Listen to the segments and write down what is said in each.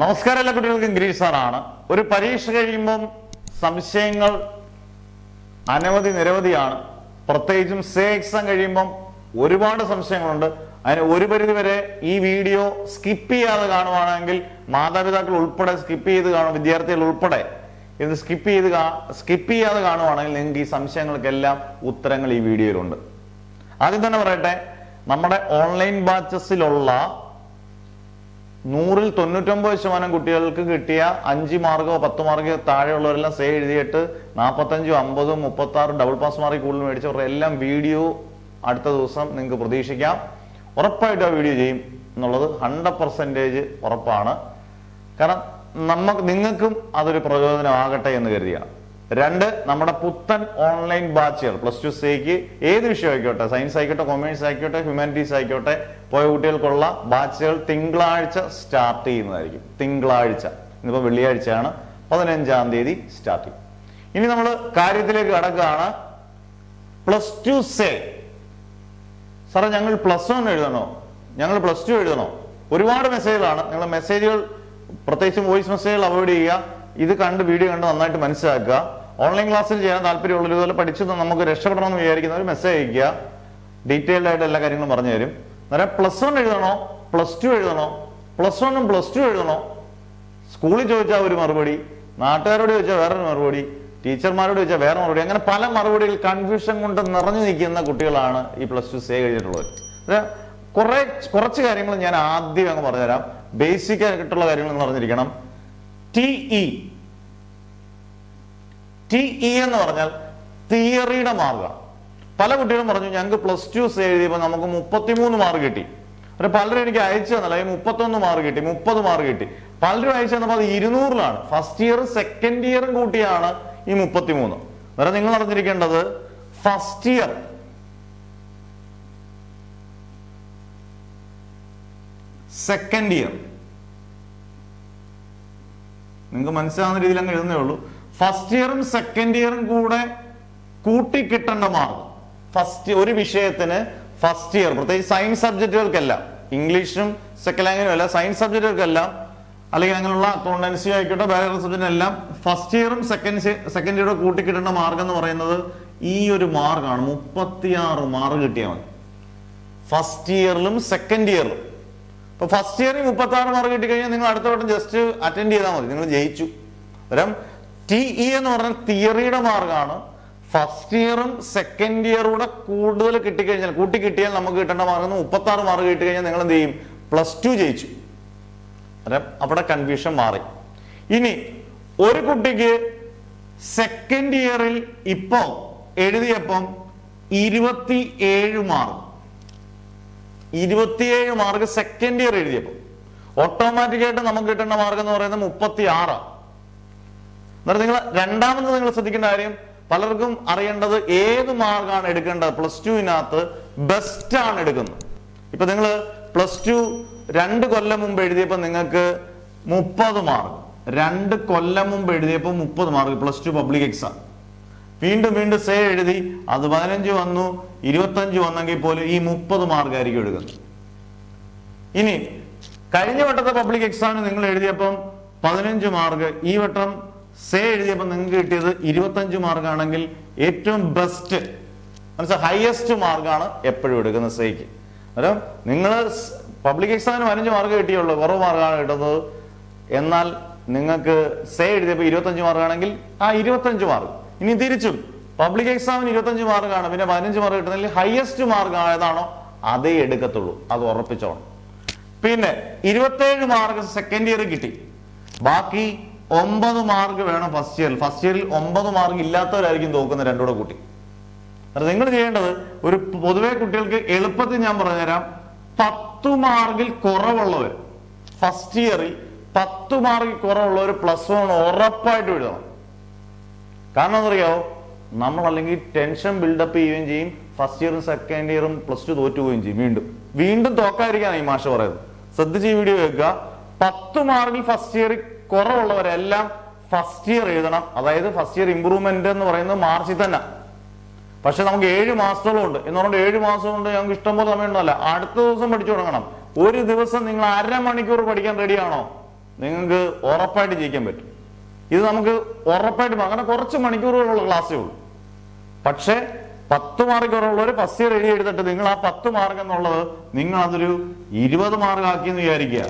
നമസ്കാരം, എല്ലാ കുട്ടികൾക്കും ഗിരീഷ് സാറാണ്. ഒരു പരീക്ഷ കഴിയുമ്പം സംശയങ്ങൾ നിരവധിയാണ്. പ്രത്യേകിച്ചും സേ എക്സാം കഴിയുമ്പം ഒരുപാട് സംശയങ്ങളുണ്ട്. അതിന് ഒരു പരിധി വരെ ഈ വീഡിയോ സ്കിപ്പ് ചെയ്യാതെ കാണുവാണെങ്കിൽ, മാതാപിതാക്കൾ ഉൾപ്പെടെ സ്കിപ്പ് ചെയ്ത് കാണും, വിദ്യാർത്ഥികൾ ഉൾപ്പെടെ ഇത് സ്കിപ്പ് ചെയ്യാതെ കാണുവാണെങ്കിൽ നിങ്ങൾക്ക് ഈ സംശയങ്ങൾക്കെല്ലാം ഉത്തരങ്ങൾ ഈ വീഡിയോയിലുണ്ട്. ആദ്യം തന്നെ പറയട്ടെ, നമ്മുടെ ഓൺലൈൻ ബാച്ചസിലുള്ള 100-ൽ 99% കുട്ടികൾക്ക് കിട്ടിയ 5 മാർക്കോ 10 മാർക്കോ താഴെയുള്ളവരെല്ലാം സേ എഴുതിയിട്ട് 45, 50, 36 ഡബിൾ പാസ് മാർക്ക് കൂടുതൽ മേടിച്ചവരുടെ എല്ലാം വീഡിയോ അടുത്ത ദിവസം നിങ്ങൾക്ക് പ്രതീക്ഷിക്കാം. ഉറപ്പായിട്ടും ആ വീഡിയോ ചെയ്യും എന്നുള്ളത് 100% ഉറപ്പാണ്. കാരണം നിങ്ങൾക്കും അതൊരു പ്രചോദനമാകട്ടെ എന്ന് കരുതിയാണ്. 2, നമ്മുടെ പുത്തൻ ഓൺലൈൻ ബാച്ചുകൾ +2 സേക്ക് ഏത് വിഷയം ആയിക്കോട്ടെ, സയൻസ് ആയിക്കോട്ടെ, കൊമേഴ്സ് ആയിക്കോട്ടെ, ഹ്യൂമാനിറ്റീസ് ആയിക്കോട്ടെ, പോയ കുട്ടികൾക്കുള്ള ബാച്ചുകൾ തിങ്കളാഴ്ച സ്റ്റാർട്ട് ചെയ്യുന്നതായിരിക്കും. തിങ്കളാഴ്ച, ഇന്നിപ്പോ വെള്ളിയാഴ്ചയാണ്, 15-ാം തീയതി സ്റ്റാർട്ട് ചെയ്യും. ഇനി നമ്മൾ കാര്യത്തിലേക്ക് കടക്കുകയാണ്. +2 സേ സാറേ, ഞങ്ങൾ +1 എഴുതണോ, ഞങ്ങൾ +2 എഴുതണോ? ഒരുപാട് മെസ്സേജുകളാണ്. നിങ്ങൾ മെസ്സേജുകൾ, പ്രത്യേകിച്ചും വോയിസ് മെസ്സേജുകൾ അവോയ്ഡ് ചെയ്യുക. ഇത് കണ്ട് വീഡിയോ കണ്ട് നന്നായിട്ട് മനസ്സിലാക്കുക. ഓൺലൈൻ ക്ലാസ്സിൽ ചെയ്യാൻ താല്പര്യമുള്ളവർ, ഇതുപോലെ പഠിച്ചു നമുക്ക് രക്ഷപ്പെടണമെന്ന് വിചാരിക്കുന്നവർ മെസ്സേജ് അയക്കുക. ഡീറ്റെയിൽഡ് ആയിട്ട് എല്ലാ കാര്യങ്ങളും പറഞ്ഞു തരും. അന്നേരം +1 എഴുതണോ, +2 എഴുതണോ, +1ഉം +2 എഴുതണോ? സ്കൂളിൽ ചോദിച്ചാൽ ഒരു മറുപടി, നാട്ടുകാരോട് ചോദിച്ചാൽ വേറൊരു മറുപടി, ടീച്ചർമാരോട് ചോദിച്ചാൽ വേറെ മറുപടി, അങ്ങനെ പല മറുപടികൾ കൺഫ്യൂഷൻ കൊണ്ട് നിറഞ്ഞു നിൽക്കുന്ന കുട്ടികളാണ് ഈ +2 സേ കഴിഞ്ഞിട്ടുള്ളത്. കുറച്ച് കാര്യങ്ങൾ ഞാൻ ആദ്യം അങ്ങ് പറഞ്ഞുതരാം. ബേസിക് ആയിട്ടുള്ള കാര്യങ്ങൾ എന്ന് പറഞ്ഞിരിക്കണം. TE എന്ന് പറഞ്ഞാൽ തിയറിയുടെ മാർക്കാണ്. പല കുട്ടികളും പറഞ്ഞു ഞങ്ങൾക്ക് +2 സേ എഴുതിയപ്പോൾ നമുക്ക് 33 മാർക്ക് കിട്ടി. പലരും എനിക്ക് അയച്ചു തന്നല്ല, 31 മാർക്ക് കിട്ടി, 30 മാർക്ക് കിട്ടി. പലരും അയച്ചു തന്നപ്പോൾ അത് 200-ലാണ്. ഫസ്റ്റ് ഇയർ സെക്കൻഡ് ഇയറും കൂട്ടിയാണ് ഈ 33. അന്നേരം നിങ്ങൾ അറിഞ്ഞിരിക്കേണ്ടത്, ഫസ്റ്റ് ഇയർ സെക്കൻഡ് ഇയർ നിങ്ങൾക്ക് മനസ്സിലാവുന്ന രീതിയിൽ അങ്ങ് എഴുതുന്നേ ഉള്ളൂ. ഫസ്റ്റ് ഇയറും സെക്കൻഡ് ഇയറും കൂടെ കൂട്ടിക്കിട്ടേണ്ട മാർക്ക് ഒരു വിഷയത്തിന് ഫസ്റ്റ് ഇയർ, പ്രത്യേകിച്ച് സയൻസ് സബ്ജക്റ്റുകൾക്കെല്ലാം, ഇംഗ്ലീഷും സെക്കൻഡ് ലാംഗ്വേജും അല്ല, സയൻസ് സബ്ജക്റ്റുകൾക്കെല്ലാം, അല്ലെങ്കിൽ അങ്ങനെയുള്ള അക്കൗണ്ടൻസി ആയിക്കോട്ടെ, വേറെ സബ്ജക്റ്റിനെല്ലാം ഫസ്റ്റ് ഇയറും സെക്കൻഡ് ഇയറും കൂട്ടിക്കിട്ടേണ്ട മാർക്ക് എന്ന് പറയുന്നത് ഈ ഒരു മാർക്കാണ്. 36 മാർക്ക് കിട്ടിയാൽ മതി ഫസ്റ്റ് ഇയറിലും സെക്കൻഡ് ഇയറിലും. ഇപ്പൊ ഫസ്റ്റ് ഇയറിൽ 36 മാർക്ക് കിട്ടിക്കഴിഞ്ഞാൽ നിങ്ങൾ അടുത്ത വട്ടം ജസ്റ്റ് അറ്റൻഡ് ചെയ്താൽ മതി, നിങ്ങൾ ജയിച്ചു. അന്നേരം TE എന്ന് പറഞ്ഞാൽ തിയറിയുടെ മാർക്കാണ്. ഫസ്റ്റ് ഇയറും സെക്കൻഡ് ഇയറൂടെ കൂടുതൽ കൂട്ടിക്കിട്ടിയാൽ നമുക്ക് കിട്ടേണ്ട മാർക്ക് 36 മാർക്ക് കിട്ടിക്കഴിഞ്ഞാൽ നിങ്ങൾ എന്ത് ചെയ്യും? +2 ജയിച്ചു. അവിടെ കൺഫ്യൂഷൻ മാറി. ഇനി ഒരു കുട്ടിക്ക് സെക്കൻഡ് ഇയറിൽ ഇപ്പൊ എഴുതിയപ്പം 27 മാർക്ക് സെക്കൻഡ് ഇയർ എഴുതിയപ്പോൾ ഓട്ടോമാറ്റിക്കായിട്ട് നമുക്ക് കിട്ടേണ്ട മാർക്ക് എന്ന് പറയുന്നത് 36. എന്നിട്ട് നിങ്ങൾ രണ്ടാമത് നിങ്ങൾ ശ്രദ്ധിക്കേണ്ട കാര്യം, പലർക്കും അറിയേണ്ടത് ഏത് മാർക്കാണ് എടുക്കേണ്ടത്. +2-നകത്ത് ബെസ്റ്റ് ആണ് എടുക്കുന്നത്. ഇപ്പൊ നിങ്ങൾ +2 2 കൊല്ലം മുമ്പ് എഴുതിയപ്പോൾ നിങ്ങൾക്ക് 30 മാർക്ക്, 2 കൊല്ലം മുമ്പ് എഴുതിയപ്പോൾ 30 മാർക്ക് +2 പബ്ലിക് എക്സാം. വീണ്ടും സേ എഴുതി, അത് 15 വന്നു, 25 വന്നെങ്കിൽ പോലും ഈ 30 മാർക്ക് ആയിരിക്കും എടുക്കുന്നത്. ഇനി കഴിഞ്ഞ വട്ടത്തെ പബ്ലിക് എക്സാമിന് നിങ്ങൾ എഴുതിയപ്പം 15 മാർക്ക്, ഈ വട്ടം സേ എഴുതിയപ്പോൾ നിങ്ങൾക്ക് കിട്ടിയത് 25 മാർക്ക് ആണെങ്കിൽ ഏറ്റവും ബെസ്റ്റ്, ഹയസ്റ്റ് മാർക്കാണ് എപ്പോഴും എടുക്കുന്നത് സേക്ക്. അന്നേരം നിങ്ങൾ പബ്ലിക് എക്സാമിന് 15 മാർക്ക് കിട്ടിയുള്ളൂ, കുറവ് മാർക്കാണ് കിട്ടുന്നത്. എന്നാൽ നിങ്ങൾക്ക് സേ എഴുതിയപ്പോൾ 25 മാർക്ക് ആണെങ്കിൽ ആ 25 മാർക്ക്. ഇനി തിരിച്ചും പബ്ലിക് എക്സാമിന് 25 മാർക്കാണ്, പിന്നെ 15 മാർക്ക് കിട്ടുന്നതിൽ ഹയസ്റ്റ് മാർക്ക് ഏതാണോ അതേ എടുക്കത്തുള്ളൂ, അത് ഉറപ്പിച്ചോണം. പിന്നെ 27 മാർക്ക് സെക്കൻഡ് ഇയർ കിട്ടി, ബാക്കി 9 മാർക്ക് വേണം ഫസ്റ്റ് ഇയറിൽ. ഫസ്റ്റ് ഇയറിൽ 9 മാർക്ക് ഇല്ലാത്തവരായിരിക്കും തോക്കുന്നത്, രണ്ടുകൂടെ കൂട്ടി. അത് നിങ്ങൾ ചെയ്യേണ്ടത്, ഒരു പൊതുവെ കുട്ടികൾക്ക് എളുപ്പത്തിൽ ഞാൻ പറഞ്ഞുതരാം. 10 മാർക്കിൽ കുറവുള്ളവർ ഫസ്റ്റ് ഇയറിൽ 10 മാർക്കിൽ കുറവുള്ളവർ +1 ഉറപ്പായിട്ട് എഴുതണം. കാരണം എന്തറിയാവോ, നമ്മൾ അല്ലെങ്കിൽ ടെൻഷൻ ബിൽഡപ്പ് ചെയ്യുകയും ചെയ്യും, ഫസ്റ്റ് ഇയറും സെക്കൻഡ് ഇയറും +2 തോറ്റുപോവുകയും ചെയ്യും. വീണ്ടും തോക്കാതിരിക്കാനാണ് ഈ മാഷ് പറയുന്നത്. ശ്രദ്ധിച്ച് ഈ വീഡിയോ കേൾക്കുക. 10 മാർക്കിൽ ഫസ്റ്റ് ഇയർ കുറവുള്ളവരെല്ലാം ഫസ്റ്റ് ഇയർ എഴുതണം. അതായത് ഫസ്റ്റ് ഇയർ ഇംപ്രൂവ്മെന്റ് എന്ന് പറയുന്നത് മാർച്ചിൽ തന്നെ. പക്ഷെ നമുക്ക് 7 മാസത്തോളം ഉണ്ട് എന്ന് പറഞ്ഞിട്ട് 7 മാസം കൊണ്ട് ഞങ്ങൾക്ക് ഇഷ്ടംപോലെ സമയം ഉണ്ടല്ല, അടുത്ത ദിവസം പഠിച്ചു തുടങ്ങണം. ഒരു ദിവസം നിങ്ങൾ അരമണിക്കൂർ പഠിക്കാൻ റെഡിയാണോ? നിങ്ങൾക്ക് ഉറപ്പായിട്ട് ജയിക്കാൻ പറ്റും. ഇത് നമുക്ക് ഉറപ്പായിട്ട് അങ്ങനെ കുറച്ച് മണിക്കൂറുകളുള്ള ക്ലാസ്സേ ഉള്ളൂ. പക്ഷേ 10 മാർക്ക് കുറവുള്ളവർ ഫസ്റ്റ് ഇയർ എടുത്തിട്ട് നിങ്ങൾ ആ 10 മാർക്ക് എന്നുള്ളത് നിങ്ങൾ അതൊരു 20 മാർക്ക് ആക്കിയെന്ന് വിചാരിക്കുക.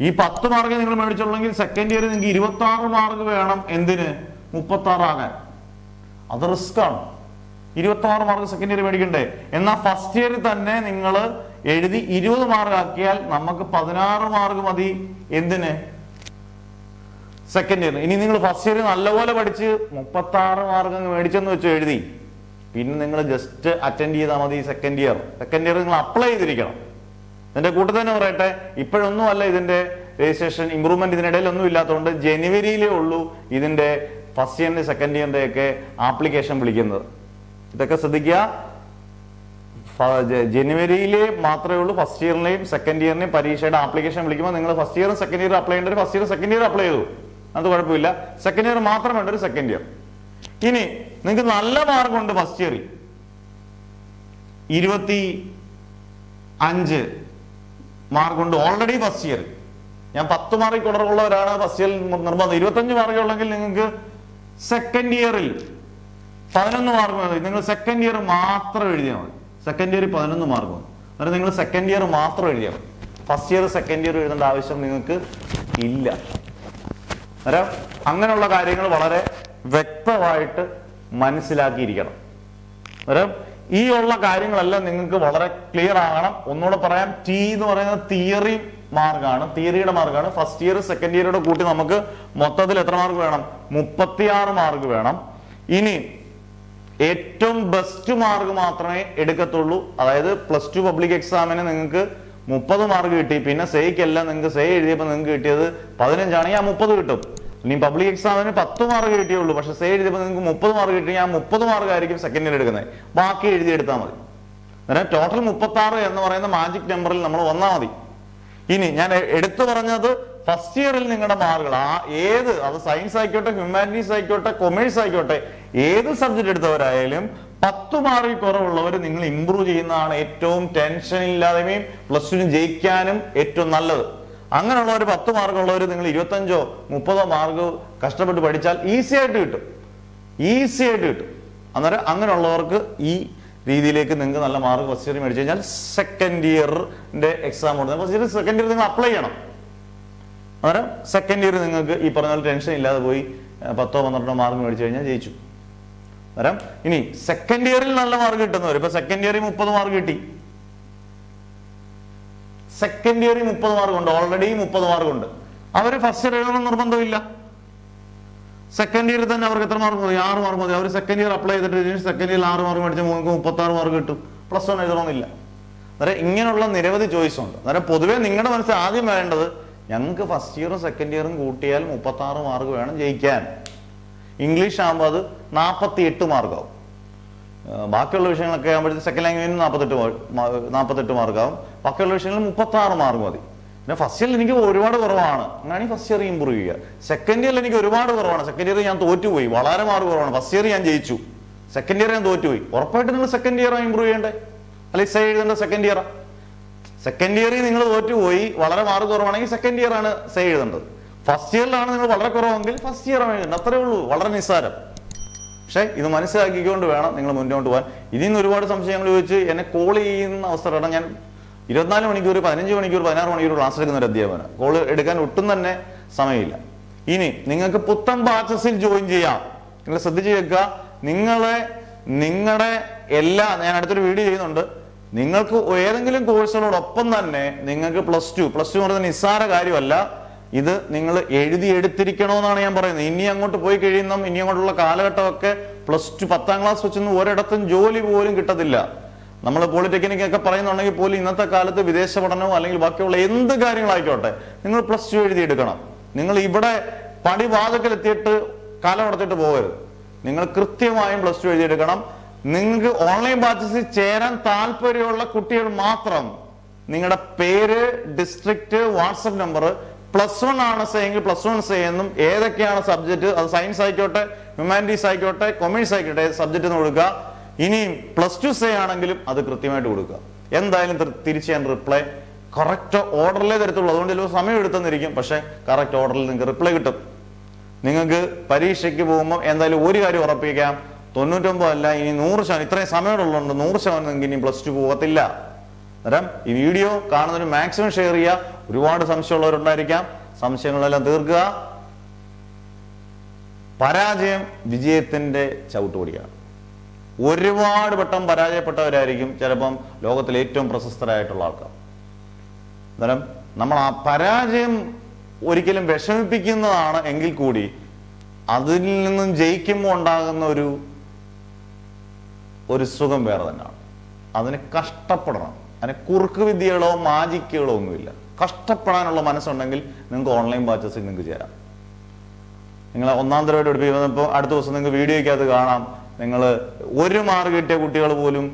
ഈ 10 മാർക്ക് നിങ്ങൾ മേടിച്ചുള്ളെങ്കിൽ സെക്കൻഡ് ഇയർ നിങ്ങൾക്ക് 26 മാർക്ക് വേണം. എന്തിന്? 36 ആകാൻ. അത് റിസ്ക് ആണ്. 26 മാർക്ക് സെക്കൻഡ് ഇയർ മേടിക്കണ്ടേ? എന്നാൽ ഫസ്റ്റ് ഇയർ തന്നെ നിങ്ങൾ എഴുതി 20 മാർക്ക് ആക്കിയാൽ നമുക്ക് 16 മാർക്ക് മതി. എന്തിന്? Second year. ഇനി നിങ്ങൾ ഫസ്റ്റ് ഇയർ നല്ലപോലെ പഠിച്ച് 36 മാർക്ക് അങ്ങ് മേടിച്ചെന്ന് വെച്ച് എഴുതി, പിന്നെ നിങ്ങൾ ജസ്റ്റ് അറ്റൻഡ് ചെയ്താൽ മതി. സെക്കൻഡ് ഇയർ നിങ്ങൾ അപ്ലൈ ചെയ്തിരിക്കണം. എന്റെ കൂട്ടത്തിൽ തന്നെ പറയട്ടെ, ഇപ്പോഴൊന്നും അല്ല ഇതിന്റെ രജിസ്ട്രേഷൻ ഇംപ്രൂവ്മെന്റ് ഇതിനിടയിൽ ഒന്നും ഇല്ലാത്തതുകൊണ്ട് ജനുവരിയിലേ ഉള്ളൂ ഇതിന്റെ ഫസ്റ്റ് ഇയറിന്റെ സെക്കൻഡ് ഇയറിന്റെ ഒക്കെ ആപ്ലിക്കേഷൻ വിളിക്കുന്നത്. ഇതൊക്കെ ശ്രദ്ധിക്കുക. ജനുവരിയിലെ മാത്രമേ ഉള്ളൂ ഫസ്റ്റ് ഇയറിന്റെയും സെക്കൻഡ് ഇയറിന്റെയും പരീക്ഷയുടെ ആപ്ലിക്കേഷൻ വിളിക്കുമ്പോൾ നിങ്ങൾ ഫസ്റ്റ് ഇയറും സെക്കൻഡ് ഇയർ അപ്ലൈ ചെയ്യേണ്ട first year second year apply ചെയ്തു, അത് കുഴപ്പമില്ല. സെക്കൻഡ് ഇയർ മാത്രം വേണ്ട ഒരു സെക്കൻഡ് ഇയർ. ഇനി നിങ്ങൾക്ക് നല്ല മാർക്കുണ്ട് ഫസ്റ്റ് ഇയറിൽ 25 മാർക്കുണ്ട് ഓൾറെഡി ഫസ്റ്റ് ഇയർ. ഞാൻ 10 മാർക്ക് കുറവുള്ളവരാണ് ഫസ്റ്റ് ഇയറിൽ നിർബന്ധം. 25 മാർക്ക് ഉള്ളെങ്കിൽ നിങ്ങൾക്ക് സെക്കൻഡ് ഇയറിൽ 11 മാർക്ക് മതി. നിങ്ങൾ സെക്കൻഡ് ഇയർ മാത്രം എഴുതിയാൽ മതി. സെക്കൻഡ് ഇയർ 11 മാർക്ക് മതി. അന്നേരം നിങ്ങൾ സെക്കൻഡ് ഇയർ മാത്രം എഴുതിയാൽ മതി. ഫസ്റ്റ് ഇയർ സെക്കൻഡ് ഇയർ എഴുതേണ്ട ആവശ്യം നിങ്ങൾക്ക് ഇല്ല. അന്നേരം അങ്ങനെയുള്ള കാര്യങ്ങൾ വളരെ വ്യക്തമായിട്ട് മനസ്സിലാക്കിയിരിക്കണം. അന്നേരം ഈ ഉള്ള കാര്യങ്ങളെല്ലാം നിങ്ങൾക്ക് വളരെ ക്ലിയർ ആകണം. ഒന്നുകൂടെ പറയാം, ടി എന്ന് പറയുന്നത് തിയറി മാർക്കാണ്, തിയറിയുടെ മാർക്കാണ്. ഫസ്റ്റ് ഇയർ സെക്കൻഡ് ഇയറുടെ കൂട്ടി നമുക്ക് മൊത്തത്തിൽ എത്ര മാർക്ക് വേണം? 36 മാർക്ക് വേണം. ഇനി ഏറ്റവും ബെസ്റ്റ് മാർക്ക് മാത്രമേ എടുക്കത്തുള്ളൂ. അതായത് +2 പബ്ലിക് എക്സാമിന് നിങ്ങൾക്ക് 30 മാർക്ക് കിട്ടി, പിന്നെ സെയ്ക്കെല്ലാം നിങ്ങൾക്ക് സെയ് എഴുതിയപ്പോൾ നിങ്ങൾക്ക് കിട്ടിയത് 15 ആണെങ്കിൽ ആ 30 കിട്ടും. ഇനി പബ്ലിക് എക്സാമിന് 10 മാർക്ക് കിട്ടിയുള്ളൂ, പക്ഷെ സെയ് എഴുതിയപ്പോൾ നിങ്ങൾക്ക് 30 മാർക്ക് കിട്ടി, ആ 30 മാർക്ക് ആയിരിക്കും സെക്കൻഡ് ഇയർ എടുക്കുന്നത്. ബാക്കി എഴുതിയെടുത്താൽ മതി. അന്നേരം ടോട്ടൽ 36 എന്ന് പറയുന്ന മാജിക് നമ്പറിൽ നമ്മൾ വന്നാൽ മതി. ഇനി ഞാൻ എടുത്തു പറഞ്ഞത് ഫസ്റ്റ് ഇയറിൽ നിങ്ങളുടെ മാർക്കുകൾ അത് സയൻസ് ആയിക്കോട്ടെ, ഹ്യൂമാനിറ്റീസ് ആയിക്കോട്ടെ, കൊമേഴ്സ് ആയിക്കോട്ടെ, ഏത് സബ്ജക്ട് എടുത്തവരായാലും 10 മാർക്കിൽ കുറവുള്ളവർ നിങ്ങൾ ഇംപ്രൂവ് ചെയ്യുന്നതാണ് ഏറ്റവും ടെൻഷൻ ഇല്ലാതെയും +2 ജയിക്കാനും ഏറ്റവും നല്ലത്. അങ്ങനെയുള്ളവർ 10 മാർക്കുള്ളവർ നിങ്ങൾ 25 30 മാർക്ക് കഷ്ടപ്പെട്ട് പഠിച്ചാൽ ഈസി ആയിട്ട് കിട്ടും. അന്നേരം അങ്ങനെയുള്ളവർക്ക് ഈ രീതിയിലേക്ക് നിങ്ങൾക്ക് നല്ല മാർക്ക് ഫസ്റ്റ് ഇയർ മേടിച്ചു കഴിഞ്ഞാൽ സെക്കൻഡ് ഇയറിന്റെ എക്സാം കൊടുക്കുന്നത് ഫസ്റ്റ് ഇയർ സെക്കൻഡ് ഇയർ നിങ്ങൾ അപ്ലൈ ചെയ്യണം. അന്നേരം സെക്കൻഡ് ഇയർ നിങ്ങൾക്ക് ഈ പറഞ്ഞ പോലെ ടെൻഷൻ ഇല്ലാതെ പോയി 10 12 മാർക്ക് മേടിച്ചു കഴിഞ്ഞാൽ ജയിച്ചു. അന്നേരം ഇനി സെക്കൻഡ് ഇയറിൽ നല്ല മാർക്ക് കിട്ടുന്നവർ, ഇപ്പൊ സെക്കൻഡ് ഇയറിൽ 30 മാർക്ക് കിട്ടി, സെക്കൻഡ് ഇയറിൽ 30 മാർക്കുണ്ട്, ഓൾറെഡി 30 മാർക്കുണ്ട്, അവര് ഫസ്റ്റ് ഇയർ എഴുതണം നിർബന്ധമില്ല. സെക്കൻഡ് ഇയറിൽ തന്നെ അവർക്ക് എത്ര മാർക്ക് മതി? 6 മാർക്ക് മതി. അവർ സെക്കൻഡ് ഇയർ അപ്ലൈ ചെയ്തിട്ട് സെക്കൻഡ് ഇയർ 6 മാർക്ക് മേടിച്ചാൽ നിങ്ങൾക്ക് 36 മാർക്ക് കിട്ടും. +1 എഴുതണമെന്നില്ല. അന്നേരം ഇങ്ങനെയുള്ള നിരവധി ചോയ്സ് ഉണ്ട്. അന്നേരം പൊതുവെ നിങ്ങളുടെ മനസ്സിൽ ആദ്യം വേണ്ടത് ഞങ്ങൾക്ക് ഫസ്റ്റ് ഇയറും സെക്കൻഡ് ഇയറും കൂട്ടിയാൽ 36 മാർക്ക് വേണം ജയിക്കാൻ. ഇംഗ്ലീഷ് ആകുമ്പോൾ അത് 48 മാർക്കാവും. ബാക്കിയുള്ള വിഷയങ്ങളൊക്കെ ആകുമ്പോഴത്തേക്ക് സെക്കൻഡ് ലാംഗ്വേജിന് 48 മാർക്കാവും. ബാക്കിയുള്ള വിഷയങ്ങളിൽ 36 മാർക്ക് മതി. പിന്നെ ഫസ്റ്റ് ഇയറിൽ എനിക്ക് ഒരുപാട് കുറവാണ്, അങ്ങനെയാണെങ്കിൽ ഫസ്റ്റ് ഇയർ ഇമ്പ്രൂവ് ചെയ്യുക. സെക്കൻഡ് ഇയറിൽ എനിക്ക് ഒരുപാട് കുറവാണ്, സെക്കൻഡ് ഇയർ ഞാൻ തോറ്റുപോയി, വളരെ മാർക്ക് കുറവാണ്, ഫസ്റ്റ് ഇയർ ഞാൻ ജയിച്ചു, സെക്കൻഡ് ഇയർ ഞാൻ തോറ്റുപോയി. ഉറപ്പായിട്ട് നിങ്ങൾ സെക്കൻഡ് ഇയർ ഇമ്പ്രൂവ് ചെയ്യേണ്ടേ, അല്ലെങ്കിൽ സേ എഴുതേണ്ട സെക്കൻഡ് ഇയർ. സെക്കൻഡ് ഇയറിൽ നിങ്ങൾ തോറ്റുപോയി, വളരെ മാർക്ക് കുറവാണെങ്കിൽ സെക്കൻഡ് ഇയർ ആണ് സേ എഴുതേണ്ടത്. ഫസ്റ്റ് ഇയറിലാണ് നിങ്ങൾ വളരെ കുറവെങ്കിൽ ഫസ്റ്റ് ഇയർ ആണ് എഴുതേണ്ടത്. അത്രേ ഉള്ളൂ, വളരെ നിസ്സാരം. പക്ഷെ ഇത് മനസ്സിലാക്കിക്കൊണ്ട് വേണം നിങ്ങൾ മുന്നോട്ട് പോകാൻ. ഇതിൽ നിന്ന് ഒരുപാട് സംശയങ്ങൾ ചോദിച്ച് എന്നെ കോൾ ചെയ്യുന്ന അവസ്ഥ. കാരണം ഞാൻ 24 മണിക്കൂർ 15 മണിക്കൂർ 16 മണിക്കൂർ ക്ലാസ് എടുക്കുന്ന ഒരു അധ്യാപകനാണ്. കോൾ എടുക്കാൻ ഒട്ടും തന്നെ സമയമില്ല. ഇനി നിങ്ങൾക്ക് പുത്തൻ ബാച്ചസിൽ ജോയിൻ ചെയ്യാം. നിങ്ങൾ ശ്രദ്ധിച്ചു കേൾക്കുക. നിങ്ങളുടെ ഞാൻ അടുത്തൊരു വീഡിയോ ചെയ്യുന്നുണ്ട്. നിങ്ങൾക്ക് ഏതെങ്കിലും കോഴ്സുകളോടൊപ്പം തന്നെ നിങ്ങൾക്ക് +2 എന്ന് പറയുന്നത് നിസ്സാര കാര്യമല്ല. ഇത് നിങ്ങൾ എഴുതിയെടുത്തിരിക്കണമെന്നാണ് ഞാൻ പറയുന്നത്. ഇനി അങ്ങോട്ട് പോയി കഴിയുന്ന ഇനി അങ്ങോട്ടുള്ള കാലഘട്ടമൊക്കെ +2 10ാം ക്ലാസ് വെച്ചൊന്നും ഒരിടത്തും ജോലി പോലും കിട്ടത്തില്ല. നമ്മൾ പോളിടെക്നിക് ഒക്കെ പറയുന്നുണ്ടെങ്കിൽ പോലും ഇന്നത്തെ കാലത്ത് വിദേശ പഠനമോ അല്ലെങ്കിൽ ബാക്കിയുള്ള എന്ത് കാര്യങ്ങളായിക്കോട്ടെ നിങ്ങൾ +2 എഴുതിയെടുക്കണം. നിങ്ങൾ ഇവിടെ പടിവാതിക്കൽ എത്തിയിട്ട് കാലം അടച്ചിട്ട് പോകരുത്. നിങ്ങൾ കൃത്യമായും +2 എഴുതിയെടുക്കണം. നിങ്ങൾക്ക് ഓൺലൈൻ ബാച്ചസിൽ ചേരാൻ താല്പര്യമുള്ള കുട്ടികൾ മാത്രം നിങ്ങളുടെ പേര്, ഡിസ്ട്രിക്ട്, വാട്സപ്പ് നമ്പർ, +1 ആണ് സേയെങ്കിൽ +1 സേ എന്നും, ഏതൊക്കെയാണ് സബ്ജക്ട്, അത് സയൻസ് ആയിക്കോട്ടെ, ഹ്യൂമാനിറ്റീസ് ആയിക്കോട്ടെ, കൊമേഴ്സ് ആയിക്കോട്ടെ, സബ്ജക്ട് എന്ന് കൊടുക്കുക. ഇനിയും +2 സേ ആണെങ്കിലും അത് കൃത്യമായിട്ട് കൊടുക്കുക. എന്തായാലും തിരിച്ച് ഞാൻ റിപ്ലൈ കറക്റ്റ് ഓർഡറിലേ തരത്തുള്ളൂ. അതുകൊണ്ട് ചിലപ്പോൾ സമയം എടുത്തെന്നിരിക്കും, പക്ഷേ കറക്റ്റ് ഓർഡറിൽ നിങ്ങൾക്ക് റിപ്ലൈ കിട്ടും. നിങ്ങൾക്ക് പരീക്ഷയ്ക്ക് പോകുമ്പോൾ എന്തായാലും ഒരു കാര്യം ഉറപ്പിക്കാം, 99 അല്ല ഇനി 100%, ഇത്രയും സമയമുള്ളതുകൊണ്ട് 100% നിങ്ങൾക്ക് ഇനി +2 പോകത്തില്ല. അന്നേരം ഈ വീഡിയോ കാണുന്നതിന് മാക്സിമം ഷെയർ ചെയ്യുക. ഒരുപാട് സംശയമുള്ളവരുണ്ടായിരിക്കാം, സംശയങ്ങളെല്ലാം തീർക്കുക. പരാജയം വിജയത്തിന്റെ ചവിട്ടുപടിയാണ്. ഒരുപാട് വട്ടം പരാജയപ്പെട്ടവരായിരിക്കും ചിലപ്പം ലോകത്തിലെ ഏറ്റവും പ്രശസ്തരായിട്ടുള്ള ആൾക്കാർ. അന്നേരം നമ്മൾ ആ പരാജയം ഒരിക്കലും വിഷമിപ്പിക്കുന്നതാണ് എങ്കിൽ കൂടി അതിൽ നിന്നും ജയിക്കുമ്പോൾ ഉണ്ടാകുന്ന ഒരു സുഖം വേറെ തന്നെയാണ്. അതിന് കഷ്ടപ്പെടണം. അതിന് കുറുക്ക് വിദ്യകളോ മാജിക്കുകളോ ഒന്നുമില്ല. കഷ്ടപ്പെടാനുള്ള മനസ്സുണ്ടെങ്കിൽ നിങ്ങൾക്ക് ഓൺലൈൻ ബാച്ചസിൽ നിങ്ങൾക്ക് ചേരാം. നിങ്ങൾ 1ാം തരമായിട്ട് പഠിപ്പിക്കുന്നപ്പോൾ അടുത്ത ദിവസം നിങ്ങൾക്ക് വീഡിയോയ്ക്കകത്ത് കാണാം, നിങ്ങൾ 1 മാർക്ക് കിട്ടിയ കുട്ടികൾ പോലും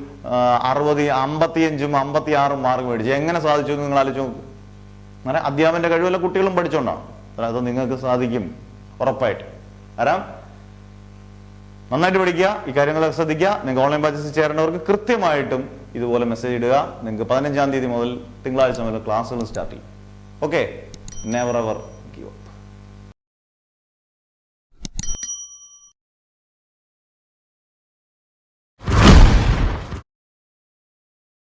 60, 55, 56 മാർക്ക് മേടിച്ചു. എങ്ങനെ സാധിച്ചു എന്ന് നിങ്ങൾ ആലോചിച്ച് നോക്കും. അങ്ങനെ അധ്യാപകന്റെ കഴിവുള്ള കുട്ടികളും പഠിച്ചുകൊണ്ടാണ്. അത് നിങ്ങൾക്ക് സാധിക്കും ഉറപ്പായിട്ട്. കാരണം നന്നായിട്ട് പഠിക്കുക, ഈ കാര്യങ്ങളൊക്കെ ശ്രദ്ധിക്കുക. നിങ്ങൾക്ക് ഓൺലൈൻ ബാച്ചസിൽ ചേരേണ്ടവർക്ക് കൃത്യമായിട്ടും ഇതുപോലെ മെസ്സേജ് ഇടുക. നിങ്ങൾക്ക് 15-ാം തീയതി മുതൽ തിങ്കളാഴ്ച മുതൽ ക്ലാസ്സുകൾ സ്റ്റാർട്ട് ചെയ്യും. Okay, never ever